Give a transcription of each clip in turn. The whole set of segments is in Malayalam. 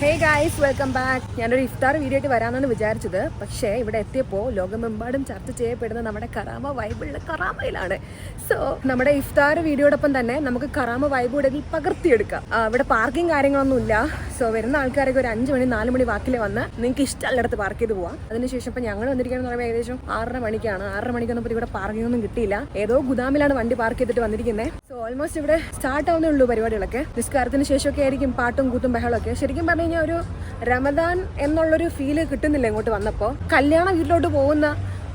Hey guys, welcome back. ഞാനൊരു ഇഫ്താർ വീഡിയോ ആയിട്ട് വരാമെന്നാണ് വിചാരിച്ചത്. പക്ഷേ ഇവിടെ എത്തിയപ്പോൾ ലോകമെമ്പാടും ചർച്ച ചെയ്യപ്പെടുന്ന നമ്മുടെ കറാമ വൈബുള്ള കറാമയിലാണ്. സോ നമ്മുടെ ഇഫ്താർ വീഡിയോടൊപ്പം തന്നെ നമുക്ക് കറാമ വൈബ് ഇവിടെ പകർത്തിയെടുക്കാം. ഇവിടെ പാർക്കിംഗ് കാര്യങ്ങളൊന്നുമില്ല. സോ വരുന്ന ആൾക്കാരൊക്കെ ഒരു 5 മണി 4 മണി വാക്കിൽ വന്ന് നിങ്ങൾക്ക് ഇഷ്ടമുള്ളിടത്ത് പാർക്ക് ചെയ്ത് പോവാം. അതിനുശേഷം ഇപ്പം ഞങ്ങൾ വന്നിരിക്കുകയെന്ന് പറയുമ്പോൾ ഏകദേശം 6:30 മണിക്കാണ്. 6:30 മണിക്കൊന്നും ഇവിടെ പാർക്കിംഗ് ഒന്നും കിട്ടിയില്ല. ഏതോ ഗുദാമിലാണ് വണ്ടി പാർക്ക് ചെയ്തിട്ട് വന്നിരിക്കുന്നത്. സോ ഓൾമോസ്റ്റ് ഇവിടെ സ്റ്റാർട്ട് ആവുന്നേ ഉള്ളൂ പരിപാടികളൊക്കെ. നിസ്കാരത്തിന് ശേഷമൊക്കെ ആയിരിക്കും പാട്ടും കൂത്തും ബഹളമൊക്കെ. ശരിക്കും പറഞ്ഞു കഴിഞ്ഞാൽ ഒരു റമദാൻ എന്നുള്ളൊരു ഫീല് കിട്ടുന്നില്ല ഇങ്ങോട്ട് വന്നപ്പോൾ. കല്യാണ വീട്ടിലോട്ട് പോകുന്ന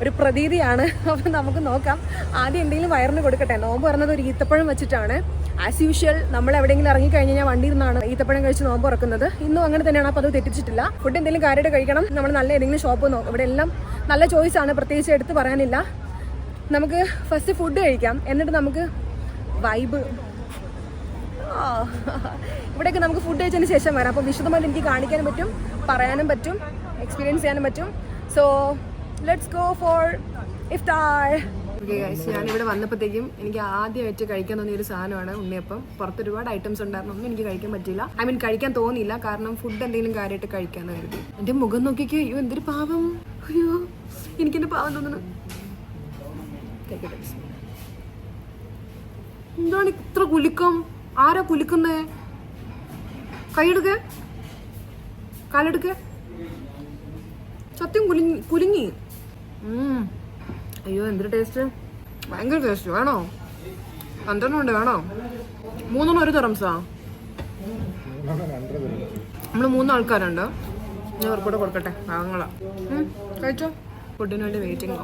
ഒരു പ്രതീതിയാണ്. അപ്പം നമുക്ക് നോക്കാം. ആദ്യം എന്തെങ്കിലും വയറിന് കൊടുക്കട്ടെ. നോമ്പ് പറഞ്ഞത് ഒരു ഈത്തപ്പഴം വെച്ചിട്ടാണ്. ആസ് യൂഷ്വൽ നമ്മൾ എവിടെയെങ്കിലും ഇറങ്ങിക്കഴിഞ്ഞാൽ വണ്ടിയിൽ നിന്നാണ് ഈത്തപ്പഴം കഴിച്ച് നോമ്പ് തുറക്കുന്നത്. ഇന്നും അങ്ങനെ തന്നെയാണ്. അപ്പോൾ അത് തെറ്റിച്ചിട്ടില്ല. ഫുഡ് എന്തെങ്കിലും കാര്യമായിട്ട് കഴിക്കണം. നമ്മൾ നല്ല ഏതെങ്കിലും ഷോപ്പ് നോക്കും. ഇവിടെ എല്ലാം നല്ല ചോയ്സാണ്, പ്രത്യേകിച്ച് എടുത്ത് പറയാനില്ല. നമുക്ക് ഫസ്റ്റ് ഫുഡ് കഴിക്കാം, എന്നിട്ട് നമുക്ക് വൈബ് ഇവിടെയൊക്കെ നമുക്ക് ഫുഡ് കഴിച്ചതിന് ശേഷം വരാം. അപ്പോൾ വിശദമായിട്ട് എനിക്ക് കാണിക്കാനും പറ്റും, പറയാനും പറ്റും, എക്സ്പീരിയൻസ് ചെയ്യാനും പറ്റും. So let's go for iftar. Okay guys, ഞാനിവിടെ വന്നപ്പോഴത്തേക്കും എനിക്ക് ആദ്യമായിട്ട് കഴിക്കാൻ തോന്നിയ ഒരു സാധനമാണ് ഉണ്ണിയപ്പം. പുറത്ത് ഒരുപാട് ഐറ്റംസ് ഉണ്ടായിരുന്നു, ഒന്നും എനിക്ക് കഴിക്കാൻ പറ്റില്ല. കഴിക്കാൻ തോന്നിയില്ല, കാരണം ഫുഡ് എന്തെങ്കിലും കാര്യമായിട്ട് കഴിക്കാമെന്ന് കരുതി. എൻ്റെ മുഖം നോക്കിക്കോ. അയ്യോ എന്തൊരു പാവം. അയ്യോ എനിക്കെൻ്റെ പാവം തോന്നുന്നു. എന്താണ് ഇത്ര കുലുക്കം? ആരാ കുലുക്കുന്നേ? കൈയെടുക്ക, കാലെടുക്ക. സത്യം കുലുങ്ങി. അയ്യോ എന്തൊരു ടേസ്റ്റ്, ഭയങ്കര ടേസ്റ്റ്. വേണോ? 12 ഉണ്ട്. വേണോ? 3 ഒരു തറംസാ. നമ്മൾ 3 ആൾക്കാരുണ്ട്. ഞാൻ അവർക്കൂടെ കൊടുക്കട്ടെ. പാവങ്ങളാ. കഴിച്ചോ. ഫുഡിന് വേണ്ടി വെയിറ്റിംഗ്.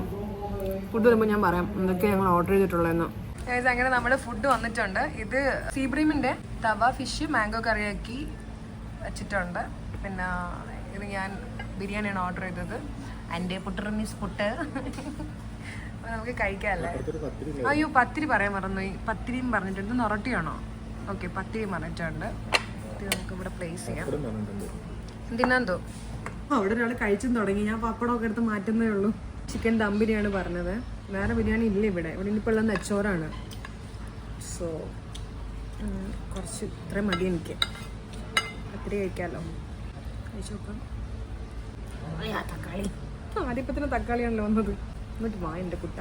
ഫുഡ് വരുമ്പോൾ ഞാൻ പറയാം എന്തൊക്കെയാണ് ഞങ്ങൾ ഓർഡർ ചെയ്തിട്ടുള്ളതെന്ന്. അങ്ങനെ നമ്മുടെ ഫുഡ് വന്നിട്ടുണ്ട്. ഇത് സീബ്രീമിൻ്റെ തവ ഫിഷ് മാംഗോ കറിയാക്കി വെച്ചിട്ടുണ്ട്. പിന്നെ ഇത് ഞാൻ ബിരിയാണിയാണ് ഓർഡർ ചെയ്തത്. എൻ്റെ പുട്ടർമീസ് പുട്ട്. നമുക്ക് കഴിക്കാമല്ലേ? അയ്യോ പത്തിരി പറയാൻ മറന്നു. പത്തിരിയും പറഞ്ഞിട്ടുണ്ട്. നൊറട്ടിയാണോ? ഓക്കെ, പത്തിരിയും പറഞ്ഞിട്ടുണ്ട്. ഇത് നമുക്ക് ഇവിടെ പ്ലേസ് ചെയ്യാം. എന്തിനാന്തോ അവിടെ ഒരാൾ കഴിച്ചും തുടങ്ങി. ഞാൻ പപ്പടമൊക്കെ എടുത്ത് മാറ്റുന്നേ ഉള്ളൂ. ചിക്കൻ ദം ബിരിയാണി പറഞ്ഞത്. വേറെ ബിരിയാണി ഇല്ല ഇവിടെ. ഇനിയിപ്പോൾ ഉള്ള നെച്ചോറാണ്. സോ കുറച്ച് ഇത്രയും മതി എനിക്ക്. ഒത്തിരി കഴിക്കാമല്ലോ. കഴിച്ചു നോക്കാം. തക്കാളി ആദ്യപ്പോൾ തന്നെ തക്കാളിയാണല്ലോ വന്നത്. എന്നിട്ട് വാ എൻ്റെ കുട്ട.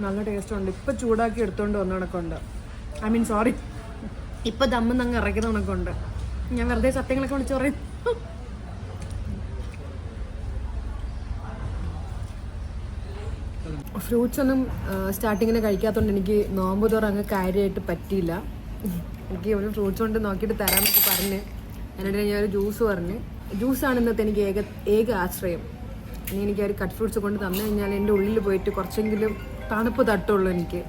നല്ല ടേസ്റ്റ് ഉണ്ട്. ഇപ്പം ചൂടാക്കി എടുത്തോണ്ട് വന്ന കണക്കുണ്ട്. സോറി, ഇപ്പം ദമ്മെന്ന് അങ്ങ് ഇറക്കുന്ന കണക്കുണ്ട്. ഞാൻ വെറുതെ സത്യങ്ങളൊക്കെ വിളിച്ചു പറയും. ഫ്രൂട്ട്സ് ഒന്നും സ്റ്റാർട്ടിങ്ങിന് കഴിക്കാത്തതുകൊണ്ട് എനിക്ക് നോമ്പ് തുറ അങ്ങ് കാര്യമായിട്ട് പറ്റിയില്ല. എനിക്ക് ഒരു ഫ്രൂട്ട്സ് കൊണ്ട് നോക്കിയിട്ട് തരാമെന്നൊക്കെ പറഞ്ഞ് എന്നിട്ട് ഞാനൊരു ജ്യൂസ് പറഞ്ഞ്. ജ്യൂസാണ് ഇന്നത്തെ എനിക്ക് ഏക ആശ്രയം. ഇനി എനിക്ക് ഒരു കട്ട് ഫ്രൂട്ട്സ് കൊണ്ട് തന്നു കഴിഞ്ഞാൽ എൻ്റെ ഉള്ളിൽ പോയിട്ട് കുറച്ചെങ്കിലും തണുപ്പ് തട്ടുള്ളൂ എനിക്ക്.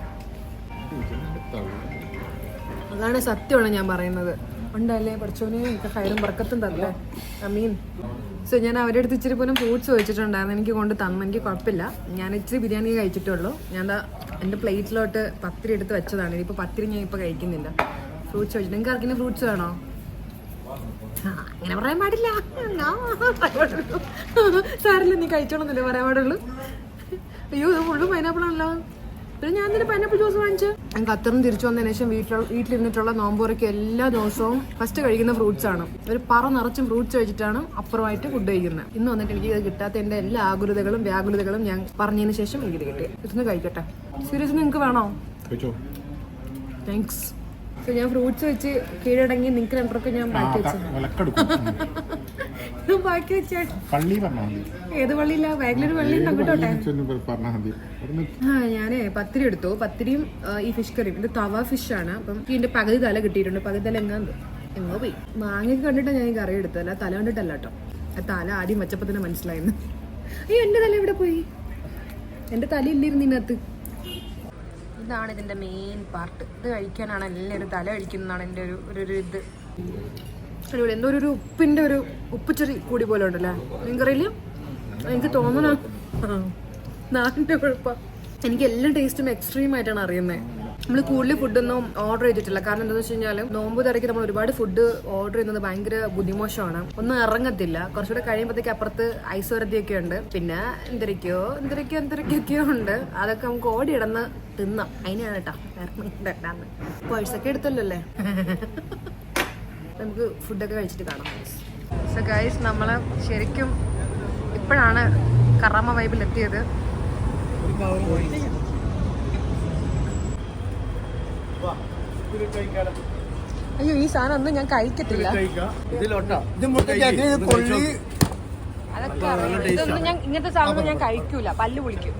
അതാണ് സത്യമാണ് ഞാൻ പറയുന്നത്. ഉണ്ടല്ലേ പഠിച്ചോനെ എനിക്ക് ഹൈറും ബർക്കത്തും തരല്ലേ. സോ ഞാൻ അവരുടെ അടുത്ത് ഇച്ചിരി പോലും ഫ്രൂട്ട്സ് വെച്ചിട്ടുണ്ടായിരുന്നു. എനിക്ക് കൊണ്ട് തന്നു. എനിക്ക് കുഴപ്പമില്ല. ഞാൻ ഇച്ചിരി ബിരിയാണി കഴിച്ചിട്ടുള്ളൂ. ഞാൻ എൻ്റെ പ്ലേറ്റിലോട്ട് പത്തിരി എടുത്ത് വെച്ചതാണ്. ഇനിയിപ്പോൾ പത്തിരി ഞാൻ ഇപ്പോൾ കഴിക്കുന്നില്ല. ഫ്രൂട്ട്സ് വെച്ചിട്ട് നിങ്ങൾക്ക് ആർക്കെങ്കിലും ഫ്രൂട്ട്സ് വേണോ? അങ്ങനെ പറയാൻ പാടില്ല. സാറില്ല, നീ കഴിച്ചോളന്നില്ലേ പറയാൻ പാടുള്ളൂ. അയ്യോ ഇത് ഫുള്ളും പൈനാപ്പിളാണല്ലോ. പിന്നെ ഞാൻ ഇതിന് പൈനാപ്പിൾ ജ്യൂസ് വാങ്ങിച്ചു. ഞാൻ ഖത്തറിന് തിരിച്ചു വന്നതിന് ശേഷം വീട്ടിലിരുന്നിട്ടുള്ള നോമ്പുറയ്ക്ക് എല്ലാ ദിവസവും ഫസ്റ്റ് കഴിക്കുന്ന ഫ്രൂട്ട്സ് ആണ്. ഒരു പറ നിറച്ചും ഫ്രൂട്ട്സ് കഴിച്ചിട്ടാണ് അപ്പുറമായിട്ട് ഫുഡ് കഴിക്കുന്നത്. ഇന്ന് വന്നിട്ട് എനിക്ക് ഇത് കിട്ടാത്ത എൻ്റെ എല്ലാ ആകുലതകളും വ്യാകുലതകളും ഞാൻ പറഞ്ഞതിന് ശേഷം എനിക്കിത് കിട്ടി. ഇതൊന്ന് കഴിക്കട്ടെ. സീരിയസ്ലി നിങ്ങൾക്ക് വേണോ? താങ്ക്സ്. സോ ഞാൻ ഫ്രൂട്ട്സ് വെച്ച് കീഴടങ്ങി നിങ്ങൾക്ക് രണ്ടൊക്കെ ഞാൻ ബാക്കി വെച്ചു. ബാക്കി വെച്ചേ. ഏത് പള്ളിയില്ല? ബാഗിലൊരു പള്ളി ഉണ്ടോട്ടെ. ഞാനേ പത്തിരി എടുത്തു. പത്തിരിയും ഈ ഫിഷ് കറിയും. ഇത് തവ ഫിഷാണ്. അപ്പം ഇതിന്റെ പകുതി തല കിട്ടിയിട്ടുണ്ട്. പകുതി തല എങ്ങോ പോയി. മാങ്ങയൊക്കെ കണ്ടിട്ടാണ് ഞാൻ ഈ കറി എടുത്തത്, തല കണ്ടിട്ടല്ല കേട്ടോ. ആ തല ആദ്യം വെച്ചപ്പോൾ തന്നെ മനസ്സിലായിരുന്നു. അയ്യോ എൻ്റെ തല എവിടെ പോയി? എൻ്റെ തല ഇല്ലിരുന്നു ഇതിനകത്ത്. ഇതാണ് ഇതിൻ്റെ മെയിൻ പാർട്ട്. ഇത് കഴിക്കാനാണ് എല്ലാവരും തല കഴിക്കുന്നതാണ് എൻ്റെ ഒരു ഇത്. അടിപൊളി. എന്തോ ഒരു ഉപ്പിൻ്റെ ഒരു ഉപ്പുചെറി കൂടി പോലെ ഉണ്ടല്ലേ മീൻകറിയിൽ. എനിക്ക് തോന്നണം നാടിൻ്റെ കുഴപ്പം. എനിക്ക് എല്ലാ ടേസ്റ്റും എക്സ്ട്രീം ആയിട്ടാണ് അറിയുന്നത്. നമ്മൾ കൂടുതൽ ഫുഡൊന്നും ഓർഡർ ചെയ്തിട്ടില്ല. കാരണം എന്താണെന്ന് വെച്ച് കഴിഞ്ഞാൽ നോമ്പ് തിരക്ക് നമ്മൾ ഒരുപാട് ഫുഡ് ഓർഡർ ചെയ്യുന്നത് ഭയങ്കര ബുദ്ധിമോശമാണ്. ഒന്നും ഇറങ്ങത്തില്ല. കുറച്ചുകൂടെ കഴിയുമ്പോഴത്തേക്ക് അപ്പുറത്ത് ഐസ് വരത്തിയൊക്കെ ഉണ്ട്. പിന്നെ എന്തൊക്കെയൊക്കെയോ ഉണ്ട്. അതൊക്കെ നമുക്ക് ഓടിയിടന്ന് തിന്നാം. അതിനാണ് കേട്ടോ ഇറങ്ങിണ്ടാന്ന്. പേഴ്സൊക്കെ എടുത്തല്ലോ അല്ലേ. നമുക്ക് ഫുഡൊക്കെ കഴിച്ചിട്ട് കാണാം. സോ ഗൈസ്, നമ്മൾ ശരിക്കും ഇപ്പോഴാണ് കറാമ വൈബിൽ എത്തിയത്. അയ്യോ, ഈ സാധനം ഒന്നും ഞാൻ കഴിക്കത്തില്ല. അതൊക്കെ ഇതൊന്നും ഞാൻ ഇങ്ങനത്തെ സാധനം ഞാൻ കഴിക്കൂല. പല്ല് പൊളിക്കും.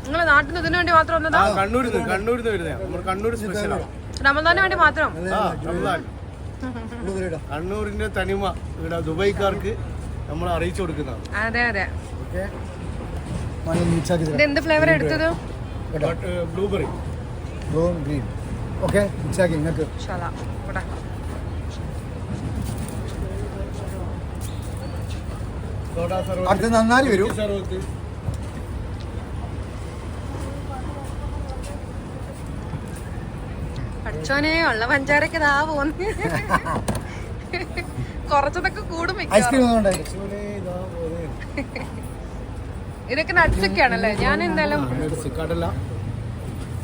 നിങ്ങളെ നാട്ടിൽ നിന്ന് ഇതിനു വേണ്ടി മാത്രം വന്നതാ? റമദാന് വേണ്ടി മാത്രം? കണ്ണൂരിന്റെ തനിമ ഇവിടെ ദുബൈക്കാർക്ക് നമ്മൾ അറിയിച്ചു കൊടുക്കുന്നതാണ്. അതെ അതെ. എന്ത് ഫ്ലേവർ എടുത്തത്? Blueberry green. ഓക്കെ, നിങ്ങൾക്ക് അടുത്ത് നന്നായി വരും. പഠിച്ചോനെ ഉള്ള പഞ്ചാരക്ക് ഇതാ പോന്ന്. കുറച്ചതൊക്കെ കൂടും. ഇതൊക്കെ നട്ട്സ് ഒക്കെ ആണല്ലേ? ഞാൻ എന്തായാലും കടല,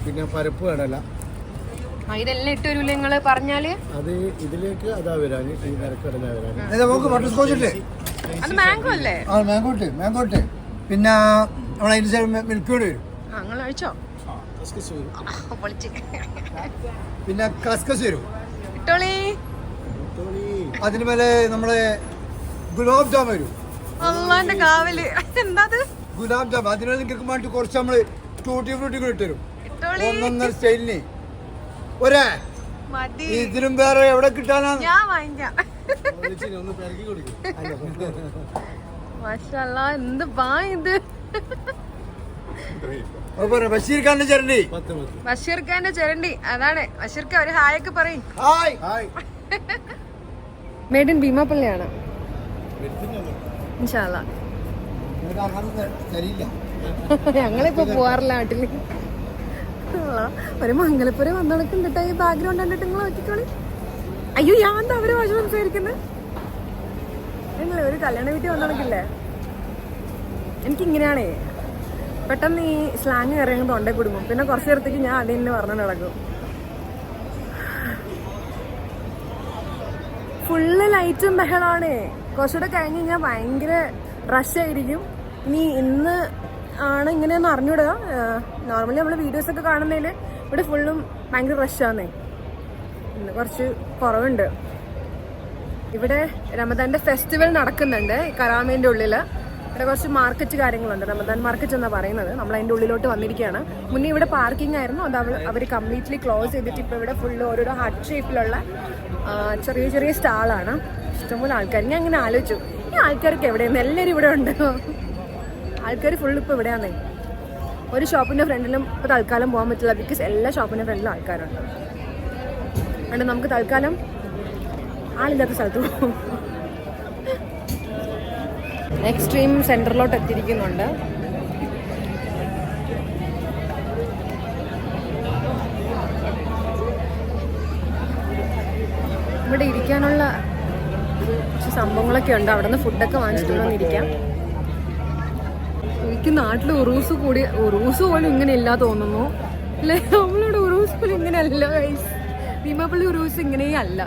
പിന്നെ പരിപ്പ് കടല, ഇതെല്ലാം ഇട്ട് വരൂല്ലേ നിങ്ങള് പറഞ്ഞാല്? അത് ഇതിലേക്ക് അതാ വരാന്. ഈ നിരക്കടല വരാന്. അത് മാംഗോ അല്ലേ? മാംഗോ ഇട്ട് പിന്നെ മിൽക്ക് വരും. നിങ്ങൾ കഴിച്ചോ? പിന്നെ കസ്കസ് വരും. ഇട്ടോളി. അതിന് മേലെ നമ്മളെ ഗുലാബ് ജാം വരും. അള്ളാന്റെ കാവല്. എന്താ ഗുലാബ് ജാം? അതിന് നിങ്ങൾക്ക് വേണ്ടി കുറച്ച് നമ്മള് ടൂട്ടി ഫ്രൂട്ടി കൂടി ഇട്ടുതരും. ഒന്നൊന്നര സ്റ്റൈലിന് ഒരേ. ഇതിനും വേറെ എവിടെ കിട്ടാനാ? ഞാൻ വാങ്ങിക്കാം. എന്ത് പാ ഇത്? ബഷീർ ഖാന്റെ ചിരണ്ടി. ബഷീർ ഖാന്റെ ചിരണ്ടി. അതാണ് ബഷീർ ഖാൻ. ഒരു ഹായൊക്കെ പറയും. മേഡ് ഇൻ ഭീമാപ്പള്ളിയാണ്. ഞങ്ങളിപ്പോ പോവാറില്ല നാട്ടില്. ഒരു മംഗലപ്പുരം വന്നു നടക്കുന്നുണ്ട്. ഈ ബാക്ക്ഗ്രൗണ്ട് കണ്ടിട്ട് നിങ്ങൾ നോക്കിക്കോളി. അയ്യോ, ഞാൻ എന്താ അവര് ഭാഷ സംസാരിക്കുന്നത്? നിങ്ങൾ ഒരു കല്യാണ വീട്ടിൽ വന്നു നടക്കില്ലേ? എനിക്കിങ്ങനെയാണേ, പെട്ടെന്ന് ഈ സ്ലാങ് കയറിയ തൊണ്ടേ കൊടുക്കും. പിന്നെ കുറച്ച് നേരത്തേക്ക് ഞാൻ അത് തന്നെ പറഞ്ഞു നടക്കും. ഫുള്ള് ലൈറ്റും ബഹളമാണ്. കുറച്ചുകൂടെ കഴിഞ്ഞ് കഴിഞ്ഞാൽ ഭയങ്കര റഷായിരിക്കും. ഇനി ഇന്ന് ആണ് ഇങ്ങനെയൊന്നും അറിഞ്ഞൂടുക. നോർമലി നമ്മൾ വീഡിയോസൊക്കെ കാണുന്നതിൽ ഇവിടെ ഫുള്ളും ഭയങ്കര റഷാന്നേ. ഇന്ന് കുറച്ച് കുറവുണ്ട്. ഇവിടെ റമദാൻ്റെ ഫെസ്റ്റിവൽ നടക്കുന്നുണ്ട് കറാമേൻ്റെ ഉള്ളിൽ. ഇവിടെ കുറച്ച് മാർക്കറ്റ് കാര്യങ്ങളുണ്ട്. റമദാൻ മാർക്കറ്റ് എന്നാണ് പറയുന്നത്. നമ്മൾ അതിൻ്റെ ഉള്ളിലോട്ട് വന്നിരിക്കുകയാണ്. മുന്നേ ഇവിടെ പാർക്കിംഗ് ആയിരുന്നു. അത് അവർ കംപ്ലീറ്റ്ലി ക്ലോസ് ചെയ്തിട്ട് ഇപ്പോൾ ഇവിടെ ഫുള്ള് ഓരോരോ ഹാർട്ട് ഷേപ്പിലുള്ള ചെറിയ ചെറിയ സ്റ്റാളാണ്. ഇഷ്ടംപോലെ ആൾക്കാർ. ഞാൻ അങ്ങനെ ആലോചിച്ചു, ഈ ആൾക്കാർക്ക് എവിടെയാണ്? എല്ലാവരും ഇവിടെ ഉണ്ട്. ആൾക്കാർ ഫുള്ള് ഇപ്പോൾ ഇവിടെയാണേ. ഒരു ഷോപ്പിൻ്റെ ഫ്രണ്ടിലും ഇപ്പോൾ തൽക്കാലം പോകാൻ പറ്റില്ല. ബിക്കോസ് എല്ലാ ഷോപ്പിൻ്റെ ഫ്രണ്ടിലും ആൾക്കാരുണ്ട്. അതുകൊണ്ട് നമുക്ക് തൽക്കാലം ആളില്ലാത്ത സ്ഥലത്ത് പോകും. എക്സ്ട്രീം സെൻറ്ററിലോട്ട് എത്തിയിരിക്കുന്നുണ്ട്. ഇവിടെ ഇരിക്കാനുള്ള കുറച്ച് സംഭവങ്ങളൊക്കെ ഉണ്ട്. അവിടെ നിന്ന് ഫുഡൊക്കെ വാങ്ങിച്ചിട്ട് വന്നിരിക്കാം. എനിക്ക് നാട്ടിൽ ഉറൂസ് പോലും ഇങ്ങനെ ഇല്ല തോന്നുന്നു അല്ലേ? നമ്മളിവിടെ ഉറൂസ് പോലും ഇങ്ങനെ അല്ല ഗൈസ്. ഭീമാപ്പള്ളി ഉറൂസ് ഇങ്ങനെയേ അല്ല.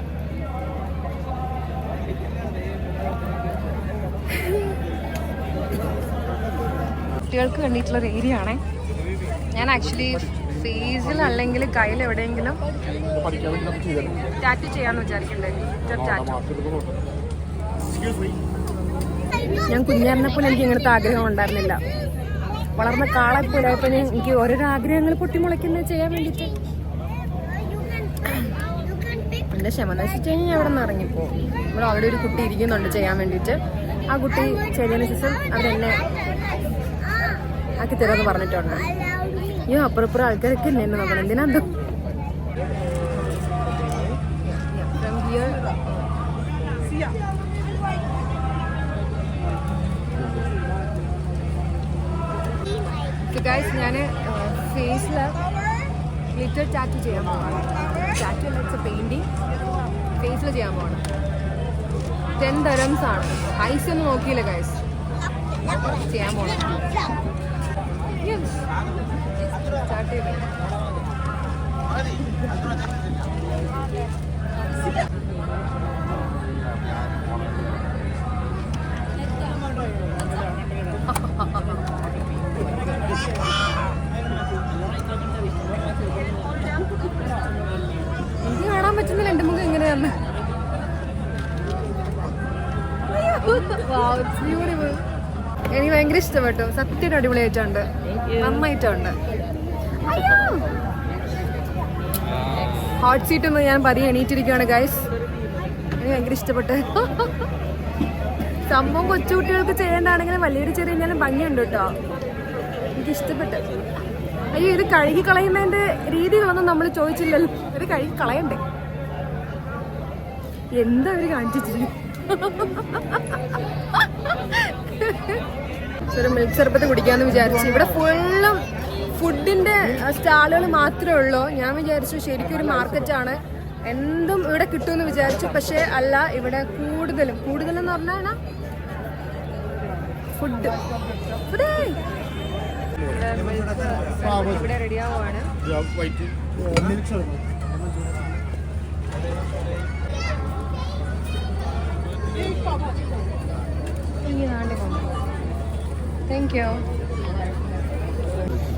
കുട്ടികൾക്ക് വേണ്ടിയിട്ടുള്ളൊരു ഏരിയ ആണേ. ഞാൻ ആക്ച്വലി ഫേസിൽ അല്ലെങ്കിൽ കയ്യിൽ എവിടെയെങ്കിലും ടാറ്റു ചെയ്യാന്ന് വിചാരിക്കണ്ടായിരുന്നു. ഞാൻ കുഞ്ഞായിരുന്നപ്പോൾ എനിക്ക് ഇങ്ങനത്തെ ആഗ്രഹം ഉണ്ടായിരുന്നില്ല. വളർന്ന കാളെപ്പോലായപ്പോൾ എനിക്ക് ഓരോരോ ആഗ്രഹങ്ങൾ പൊട്ടിമുളയ്ക്കുന്നത് ചെയ്യാൻ വേണ്ടിയിട്ട് എൻ്റെ ക്ഷമ നശിച്ചു കഴിഞ്ഞാൽ ഞാൻ അവിടെ നിന്ന് ഇറങ്ങിപ്പോവും. ഇവിടെ അവിടെ ഒരു കുട്ടി ഇരിക്കുന്നുണ്ട് ചെയ്യാൻ വേണ്ടിയിട്ട്. ആ കുട്ടി ചെയ്തതിന് ശേഷം അവരെന്നെ ആക്കി തരാമെന്ന് പറഞ്ഞിട്ടുണ്ട്. ഈ അപ്പുറപ്പുറം ആൾക്കാരൊക്കെ എന്നെ നോക്കണം. എന്തിനാ എന്തോ ഗൈസ് ഞാൻ ഫേസിൽ ഗ്ലിറ്റർ ടാറ്റു ചെയ്യാൻ പോവാണ്. ടാറ്റു അല്ല, ഇറ്റ്സ് എ പെയിൻറ്റിങ്. ഫേസിൽ ചെയ്യാൻ പോവാണ്. 10 dirhams ആണ്. ഐസ് ഒന്നും നോക്കിയില്ല ഗൈസ്. ചെയ്യാൻ പോണം. സ്റ്റാർട്ട് ചെയ്തു. എനിക്ക് കാണാൻ പറ്റുന്നില്ല എൻ്റെ മുഖം എങ്ങനെയാന്ന്. എനിക്ക് ഭയങ്കര ഇഷ്ടപ്പെട്ടു. സത്യം അടിപൊളിയായിട്ടുണ്ട്, നന്നായിട്ടുണ്ട്. ഹോട്ട് സീറ്റ് ഒന്ന് ഞാൻ പതിയെ എണീറ്റിരിക്കുകയാണ് ഗൈസ്. എനിക്ക് ഭയങ്കര ഇഷ്ടപ്പെട്ടു. സംഭവം കൊച്ചുകുട്ടികൾക്ക് ചെയ്യേണ്ടതാണെങ്കിലും വലിയൊരു ചെറിയ കഴിഞ്ഞാലും ഭംഗിയുണ്ട് കേട്ടോ. എനിക്ക് ഇഷ്ടപ്പെട്ടു. അയ്യോ, ഇത് കഴുകി കളയുന്നതിന്റെ രീതികളൊന്നും നമ്മൾ ചോദിച്ചില്ലല്ലോ. ഇത് കഴുകി കളയണ്ടേ? എന്താ അവര് കാണിച്ചിട്ടില്ല. ഒരു മിൽക്ക് സർബത്ത് കുടിക്കാന്ന് വിചാരിച്ചു. ഇവിടെ ഫുള്ളും ഫുഡിന്റെ സ്റ്റാളുകൾ മാത്രമേ ഉള്ളൂ. ഞാൻ വിചാരിച്ചു ശരിക്കും ഒരു മാർക്കറ്റാണ്, എന്തും ഇവിടെ കിട്ടുമെന്ന് വിചാരിച്ചു. പക്ഷെ അല്ല, ഇവിടെ കൂടുതലെന്ന് പറഞ്ഞാൽ ഫുഡ് ഇവിടെ റെഡിയാവുകയാണ്. Thank you.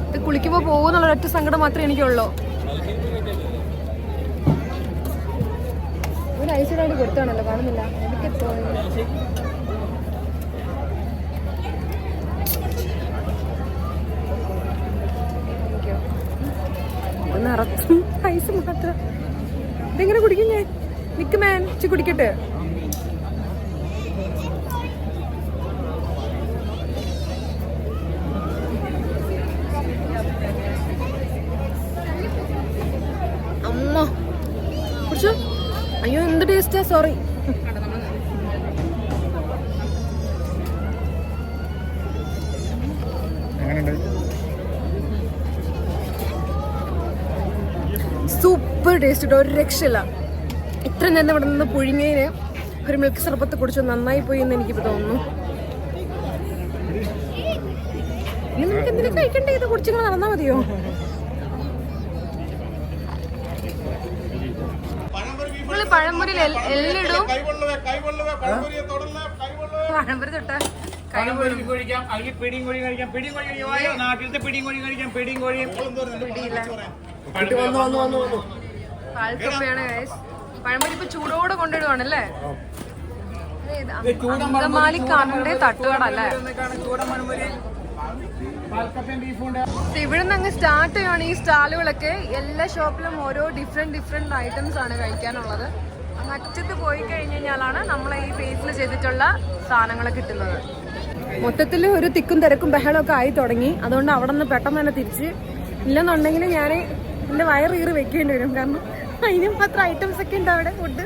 ഇത് കുളിക്കുമ്പോൾ പോകുന്നുള്ള ഒറ്റ സങ്കടം മാത്രമേ എനിക്കുള്ളൂ. ഒരു ഐസിഡായിട്ട് കൊടുത്താണല്ലോ, കാണുന്നില്ല. എനിക്ക് നിറച്ചും ഐസ് മാത്രം. ഇതെങ്ങനെ കുടിക്കും ഞാൻ? നിക്ക് മാൻ, കുടിക്കട്ടെ. അമ്മ കുടിച്ചോ. അയ്യോ, എന്ത് ടേസ്റ്റാ. സോറി. സൂപ്പർ ടേസ്റ്റ് കേട്ടോ, ഒരു രക്ഷയില്ല. ഇത്ര നേരം ഇവിടെ നിന്ന് പുഴുങ്ങിയതിന് ഒരു മിൽക്ക് സർബത്ത് കുടിച്ചു നന്നായി പോയി എന്ന് എനിക്കിപ്പോൾ തോന്നുന്നു. ഇനി നമുക്ക് എന്തെങ്കിലും കഴിക്കണ്ടേ? ഇത് കുടിച്ചിങ്ങനെ നടന്നാൽ മതിയോ? പഴംപൊരിയിൽ എല്ലിടും. പഴംപൊരി തൊട്ട പാൽക്കപ്പയാണ് ഗൈസ്. പഴംപൊരി ഇപ്പൊ ചൂടോടെ കൊണ്ടിടുവാണല്ലേ? അങ്കമാലിക്കാരന്റെ തട്ടുകട അല്ലേ? ഇവിടെ നിന്ന് അങ്ങ് സ്റ്റാർട്ട് ചെയ്യുവാണ് ഈ സ്റ്റാളുകളൊക്കെ. എല്ലാ ഷോപ്പിലും ഓരോ ഡിഫറെന്റ് ഐറ്റംസ് ആണ് കഴിക്കാനുള്ളത്. അങ്ങ് അറ്റത്ത് പോയി കഴിഞ്ഞ് കഴിഞ്ഞാലാണ് നമ്മളെ ഈ ഫേസിൽ ചെയ്തിട്ടുള്ള സാധനങ്ങൾ കിട്ടുന്നത്. മൊത്തത്തിൽ ഒരു തിക്കും തിരക്കും ബഹളമൊക്കെ ആയി തുടങ്ങി. അതുകൊണ്ട് അവിടെ നിന്ന് പെട്ടെന്ന് തന്നെ തിരിച്ച്, ഇല്ലെന്നുണ്ടെങ്കിൽ ഞാൻ എൻ്റെ വയറ് കീറി വെക്കേണ്ടി വരും. കാരണം അതിനും മാത്രം ഐറ്റംസ് ഒക്കെ ഉണ്ട് അവിടെ. ഫുഡ്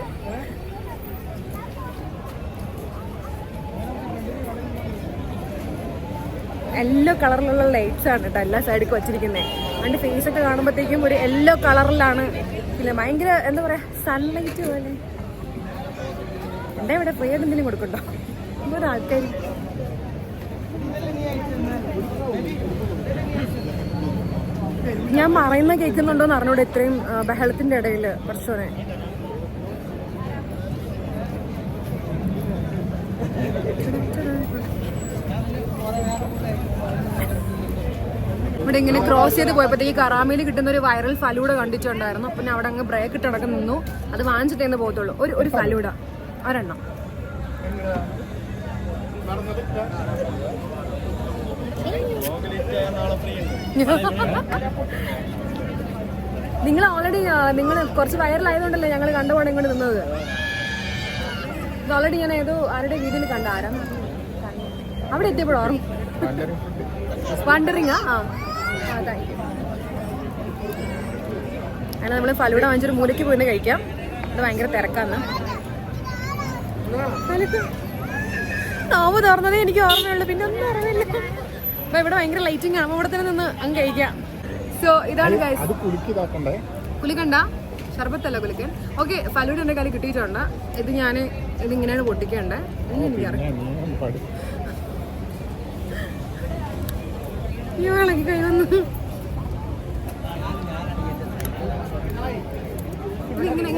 യെല്ലോ കളറിലുള്ള ലൈറ്റ്സ് ആണ് കേട്ടോ എല്ലാ സൈഡിൽ വച്ചിരിക്കുന്നത്. അതിൻ്റെ ഫേസൊക്കെ കാണുമ്പോഴത്തേക്കും ഒരു യെല്ലോ കളറിലാണ്. പിന്നെ ഭയങ്കര എന്താ പറയുക, സൺലൈറ്റ് പോലെ. എൻ്റെ ഇവിടെ ഫ്രീ ആയിട്ട് എന്തെങ്കിലും കൊടുക്കണ്ടോ? എന്തോ ആൾക്കാർ. ഞാൻ പറയുന്ന കേൾക്കുന്നുണ്ടോന്ന് അറിഞ്ഞൂടെ ഇത്രയും ബഹളത്തിന്റെ ഇടയിൽ. കുറച്ചോനെ ഇവിടെ ഇങ്ങനെ ക്രോസ് ചെയ്ത് പോയപ്പോഴത്തേക്ക് കറാമയിൽ കിട്ടുന്ന ഒരു വൈറൽ ഫലൂഡ കണ്ടിട്ടുണ്ടായിരുന്നു. പിന്നെ അവിടെ അങ്ങ് ബ്രേക്ക് ഇട്ടടക്കം നിന്നു. അത് വാങ്ങിച്ചിട്ടേന്ന് പോകത്തുള്ളൂ. ഒരു ഫലൂഡ ഒരെണ്ണം. നിങ്ങൾ ഓൾറെഡി നിങ്ങൾ കുറച്ച് വൈറലായതുകൊണ്ടല്ലേ ഞങ്ങൾ കണ്ടുപോകണം ഇങ്ങോട്ട് നിന്നത്. ഇത് ഓൾറെഡി ഞാൻ ഏതോ ആരുടെ വീട്ടിൽ കണ്ട. ആരാ അവിടെ എത്തിയപ്പോഴോ? വണ്ടറിങ്. Thank you. അങ്ങനെ നമ്മൾ ഫലൂഡ വാങ്ങിച്ചൊരു മൂലയ്ക്ക് പോയി കഴിക്കാം. അത് ഭയങ്കര തിരക്കാന്ന്. നാവ് തുറന്നതേ എനിക്ക് ഓർമ്മയുള്ളൂ, പിന്നെ ഒന്നും അറിയില്ല. അപ്പൊ ഇവിടെ ഭയങ്കര ലൈറ്റിംഗ് ആണ്. ഇവിടെ തന്നെ നിന്ന് അങ്ങ് കഴിക്കാം. സോ ഇതാണ് ഗൈസ്. കുളിക്കണ്ട, ഷർബത്തല്ല കുളിക്കാൻ. ഓക്കെ, ഫലൂഡ എൻ്റെ കയ്യിൽ കിട്ടിയിട്ടുണ്ട്. ഇത് ഇതിങ്ങനെയാണ് പൊട്ടിക്കേണ്ടത്. എനിക്കറിയാം. ഇളക്കി കൈ വന്നു. ഇതിങ്ങനെ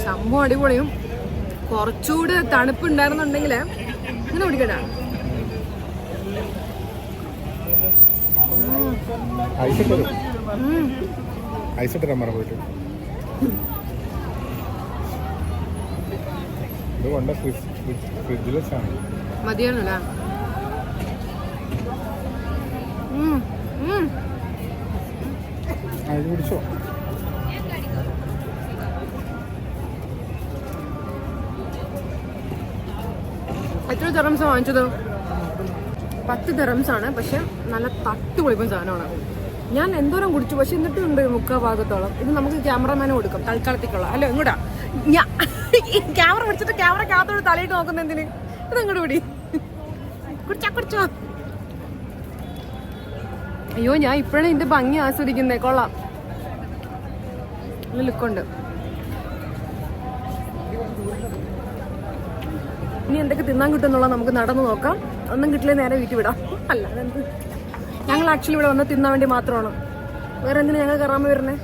സംഭവം അടിപൊളിയും. കുറച്ചുകൂടെ തണുപ്പ് ഉണ്ടായിരുന്നുണ്ടെങ്കിൽ ഇങ്ങനെ കുടിക്കട്ടെ. മതിയാണല്ലേ? കുടിച്ചോ? എത്ര ദിറംസ് വാങ്ങിച്ചത്? 10 ദിറംസാണ്. പക്ഷെ നല്ല തട്ട് പൊളിപ്പൻ സാധനമാണ്. ഞാൻ എന്തോരം കുടിച്ചു, പക്ഷെ എന്നിട്ടും ഉണ്ട് 3/4 ഭാഗത്തോളം. ഇത് നമുക്ക് ക്യാമറമാന് കൊടുക്കും തൽക്കാലത്തേക്കുള്ള. അല്ല ഇങ്ങോട്ടാ, ഞാൻ ക്യാമറ പിടിച്ചിട്ട് ക്യാമറക്കകത്തോട് തലയിട്ട് നോക്കുന്ന എന്തിന്? ഇത് ഇങ്ങോട്ട് പിടി. കുടിച്ചോ. അയ്യോ, ഞാൻ ഇപ്പോഴാണ് ഇതിന്റെ ഭംഗി ആസ്വദിക്കുന്നേ. കൊള്ളാം, നല്ല ലുക്കുണ്ട്. ഇനി എന്തൊക്കെ തിന്നാൻ കിട്ടുമെന്നുള്ളത് നമുക്ക് നടന്നു നോക്കാം. ഒന്നും കിട്ടില്ല, നേരെ വീട്ടിൽ വിടാം. അല്ല, അതെന്ത്, ഞങ്ങൾ ആക്ച്വലി ഇവിടെ വന്ന് തിന്നാൻ വേണ്ടി മാത്രമാണ്. വേറെ എന്തിനാ ഞങ്ങൾ കറാമ വരുന്നേ?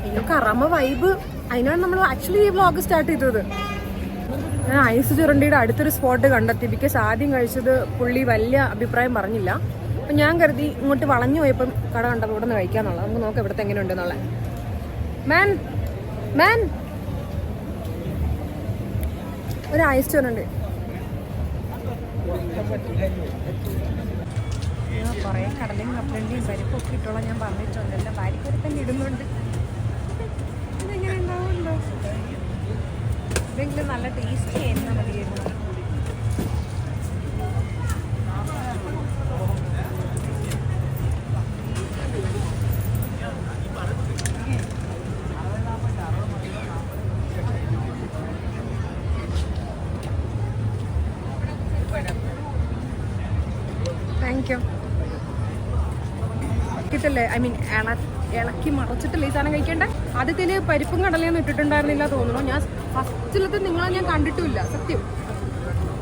അയ്യോ, കറാമ വൈബ്. അതിനാണ് നമ്മൾ ആക്ച്വലി ഈ വ്ളോഗ് സ്റ്റാർട്ട് ചെയ്തത്. ഞാൻ ഐസ് ചുരണ്ടിയുടെ അടുത്തൊരു സ്പോട്ട് കണ്ടെത്തി. ബിക്കോസ് ആദ്യം കഴിച്ചത് പുള്ളി വലിയ അഭിപ്രായം പറഞ്ഞില്ല. അപ്പം ഞാൻ കരുതി ഇങ്ങോട്ട് വളഞ്ഞു പോയപ്പം കട കണ്ടപ്പോൾ ഇവിടെ നിന്ന് കഴിക്കാന്നുള്ളത്. നമുക്ക് നോക്കാം ഇവിടുത്തെ എങ്ങനെ ഉണ്ടെന്നുള്ളത്. മാൻ ഒരു ഐസ് ചുരണ്ട്. കുറേ കടലയും കപ്പലണ്ടിയും പരിപ്പൊക്കെ ഇട്ടോളാം ഞാൻ പറഞ്ഞിട്ടുണ്ട്. എല്ലാം ഭാര്യക്കൊരു തന്നെ ഇടുന്നുണ്ട്. ഇതെങ്ങനെ ഉണ്ടാവുമല്ലോ? ഇതെങ്കിലും നല്ല ടേസ്റ്റി ആയിരുന്നു മതിയായിരുന്നു. Thank you. കിട്ടല്ലേ? ഐ മീൻ ഇളക്കി മറച്ചിട്ടല്ലേ ഈ സാധനം കഴിക്കണ്ടേ? ആദ്യത്തിൽ പരിപ്പും കടലയൊന്നും ഇട്ടിട്ടുണ്ടായിരുന്നില്ല തോന്നുന്നു. ഞാൻ ഫസ്റ്റിലത്തെ നിങ്ങളെ ഞാൻ കണ്ടിട്ടുമില്ല, സത്യം.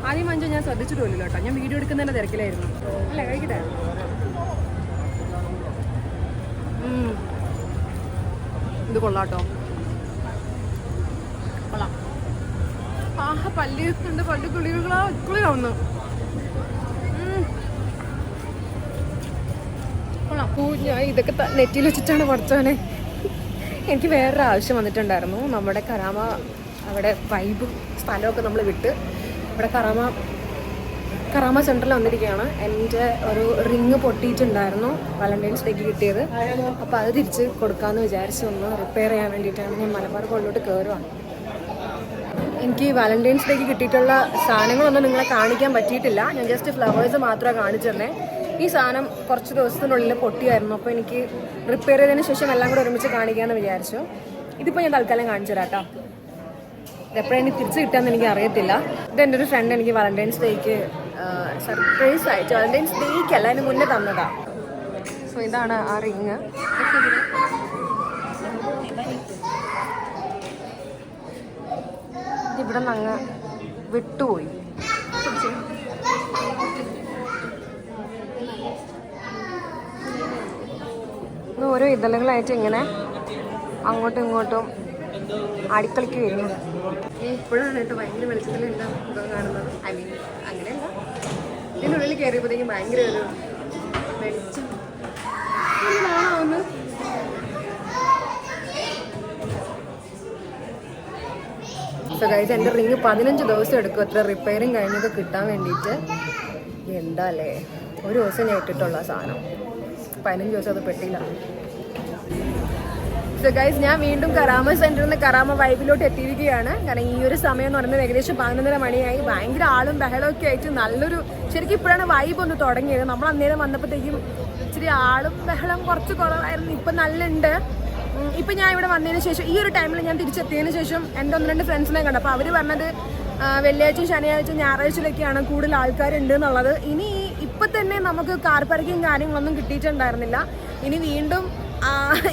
ആദ്യം വാങ്ങിച്ചാൽ ഞാൻ ശ്രദ്ധിച്ചിട്ട് പോലില്ല കേട്ടോ. ഞാൻ വീഡിയോ എടുക്കുന്നതിൻ്റെ തിരക്കിലായിരുന്നു. അല്ലേ, കഴിക്കട്ടെ? ഇത് കൊള്ളാട്ടോ, കൊള്ളാം. പല്ലിട്ടുണ്ട്, പല്ല് കുളികളാവുന്നു. ഞാൻ ഇതൊക്കെ നെറ്റിയിൽ വെച്ചിട്ടാണ് പഠിച്ചവനെ. എനിക്ക് വേറൊരു ആവശ്യം വന്നിട്ടുണ്ടായിരുന്നു. നമ്മുടെ കറാമ അവിടെ വൈബും സ്ഥലമൊക്കെ നമ്മൾ വിട്ട് ഇവിടെ കറാമ സെൻറ്ററിൽ വന്നിരിക്കുകയാണ്. എൻ്റെ ഒരു റിങ് പൊട്ടിയിട്ടുണ്ടായിരുന്നു, വാലന്റൈൻസ് ഡേക്ക് കിട്ടിയത്. അപ്പോൾ അത് തിരിച്ച് കൊടുക്കാമെന്ന് വിചാരിച്ച് ഒന്ന് റിപ്പയർ ചെയ്യാൻ വേണ്ടിയിട്ടാണ് ഞാൻ മലബാർ ഗോൾഡിലോട്ട് കയറുവാണ്. എനിക്ക് വാലന്റൈൻസ് ഡേക്ക് കിട്ടിയിട്ടുള്ള സാധനങ്ങളൊന്നും നിങ്ങളെ കാണിക്കാൻ പറ്റിയിട്ടില്ല. ഞാൻ ജസ്റ്റ് ഫ്ലവേഴ്സ് മാത്രമേ കാണിച്ചു തന്നെ. ഈ സാധനം കുറച്ച് ദിവസത്തിനുള്ളിൽ പൊട്ടിയായിരുന്നു. അപ്പോൾ എനിക്ക് റിപ്പയർ ചെയ്തതിന് ശേഷം എല്ലാം കൂടെ ഒരുമിച്ച് കാണിക്കാമെന്ന് വിചാരിച്ചു. ഇതിപ്പോൾ ഞാൻ തൽക്കാലം കാണിച്ചു തരാം കേട്ടോ. ഇതെപ്പോഴും എനിക്ക് തിരിച്ച് കിട്ടാമെന്ന് എനിക്ക് അറിയത്തില്ല. ഇതെൻ്റെ ഒരു ഫ്രണ്ട് എനിക്ക് വാലന്റൈൻസ് ഡേക്ക് സർപ്രൈസ് ആയിട്ട്, വാലന്റൈൻസ് ഡേക്ക് അല്ല, അതിന് മുന്നേ തന്നതാണ്. സോ ഇതാണ് ആ റിങ്. ഇവിടെ നിന്ന് അങ്ങ് വിട്ടുപോയി. ഓരോ ഇതളുകളായിട്ട് ഇങ്ങനെ അങ്ങോട്ടും ഇങ്ങോട്ടും അടിക്കളിക്ക് വരുന്നത്. ഇപ്പോഴാണ് കേട്ടോ ഭയങ്കര വെളിച്ചത്തിൽ എൻ്റെ മുഖം കാണുന്നത്. ഐ മീൻ അങ്ങനെയല്ല, ഇതിനുള്ളിൽ കയറിയപ്പോഴത്തേക്കും ഭയങ്കര ഒരു വെളിച്ചം ഒന്ന്. സോ ഗൈസ്, എൻ്റെ റിങ് 15 ദിവസം എടുക്കും അത്ര റിപ്പയറിങ് കഴിഞ്ഞത് കിട്ടാൻ വേണ്ടിയിട്ട്. എന്താ അല്ലേ, ഒരു ദിവസം ഞാൻ ഇട്ടിട്ടുള്ള സാധനം 15 ദിവസം അത് പെട്ടില്ല. സോ ഗൈസ്, ഞാൻ വീണ്ടും കറാമ സെൻറ്ററിൽ നിന്ന് കറാമ വൈബിലോട്ട് എത്തിയിരിക്കുകയാണ്. കാരണം ഈ ഒരു സമയം എന്ന് പറയുന്നത് ഏകദേശം 11:30 മണിയായി. ഭയങ്കര ആളും ബഹളമൊക്കെ ആയിട്ട് നല്ലൊരു, ശരിക്കും ഇപ്പോഴാണ് വൈബ് ഒന്ന് തുടങ്ങിയത്. നമ്മൾ അന്നേരം വന്നപ്പോഴത്തേക്കും ഇച്ചിരി ആളും ബഹളം കുറച്ച് കുറവായിരുന്നു. ഇപ്പം നല്ല ഉണ്ട്. ഇപ്പം ഞാൻ ഇവിടെ വന്നതിന് ശേഷം ഈ ഒരു ടൈമിൽ ഞാൻ തിരിച്ചെത്തിയതിന് ശേഷം എൻ്റെ 1-2 ഫ്രണ്ട്സിനെ കണ്ടു. അപ്പോൾ അവർ പറഞ്ഞത് വെള്ളിയാഴ്ച ശനിയാഴ്ച ഞായറാഴ്ചയിലൊക്കെയാണ് കൂടുതൽ ആൾക്കാരുണ്ട് എന്നുള്ളത്. ഇനി ഇപ്പം തന്നെ നമുക്ക് കാർ പാർക്കിങ് കാര്യങ്ങളൊന്നും കിട്ടിയിട്ടുണ്ടായിരുന്നില്ല. ഇനി വീണ്ടും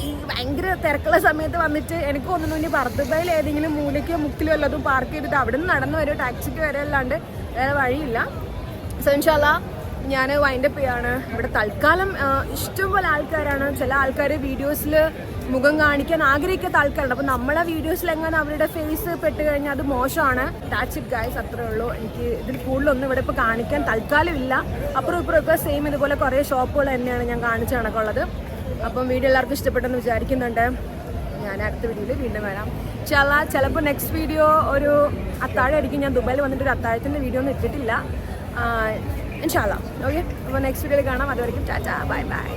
ഈ ഭയങ്കര തിരക്കുള്ള സമയത്ത് വന്നിട്ട് എനിക്ക് തോന്നുന്നു ഇനി ബർദുബായിൽ ഏതെങ്കിലും മൂലയ്ക്കോ മുക്കിലോ വല്ലതും പാർക്ക് ചെയ്തിട്ട് അവിടെ നിന്ന് നടന്നു വരും ടാക്സിക്ക് വരെ അല്ലാണ്ട് വേറെ വഴിയില്ല. സോ ഇൻഷാല്ലാ ഞാൻ വൈൻഡപ്പ് ചെയ്യാണ്. ഇവിടെ തൽക്കാലം ഇഷ്ടംപോലെ ആൾക്കാരാണ്. ചില ആൾക്കാർ വീഡിയോസിൽ മുഖം കാണിക്കാൻ ആഗ്രഹിക്കാത്ത ആൾക്കാരുണ്ട്. അപ്പോൾ നമ്മളെ വീഡിയോസിൽ എങ്ങനെ അവരുടെ ഫേസ് പെട്ട് കഴിഞ്ഞാൽ അത് മോശമാണ്. ദാറ്റ്സ് ഇറ്റ് ഗൈസ്, അത്രേ ഉള്ളൂ. എനിക്ക് ഇതിൽ കൂടുതലൊന്നും ഇവിടെ ഇപ്പോൾ കാണിക്കാൻ തൽക്കാലം ഇല്ല. അപ്പുറം ഇപ്പുറമൊക്കെ സെയിം ഇതുപോലെ കുറേ ഷോപ്പുകൾ തന്നെയാണ് ഞാൻ കാണിച്ച കണക്കുള്ളത്. അപ്പം വീഡിയോ എല്ലാവർക്കും ഇഷ്ടപ്പെട്ടെന്ന് വിചാരിക്കുന്നുണ്ട്. ഞാൻ അടുത്ത വീഡിയോയിൽ വീണ്ടും വരാം. ചിലപ്പോൾ നെക്സ്റ്റ് വീഡിയോ ഒരു അത്താഴമായിരിക്കും. ഞാൻ ദുബായിൽ വന്നിട്ട് ഒരു അത്താഴത്തിൻ്റെ വീഡിയോ ഒന്നും ഇട്ടിട്ടില്ല. ഇൻഷാല്ലാ. ഓക്കെ, അപ്പോൾ നെക്സ്റ്റ് വീഡിയോയിൽ കാണാം. അതുവരെയും ടാറ്റാ, ബൈ ബൈ.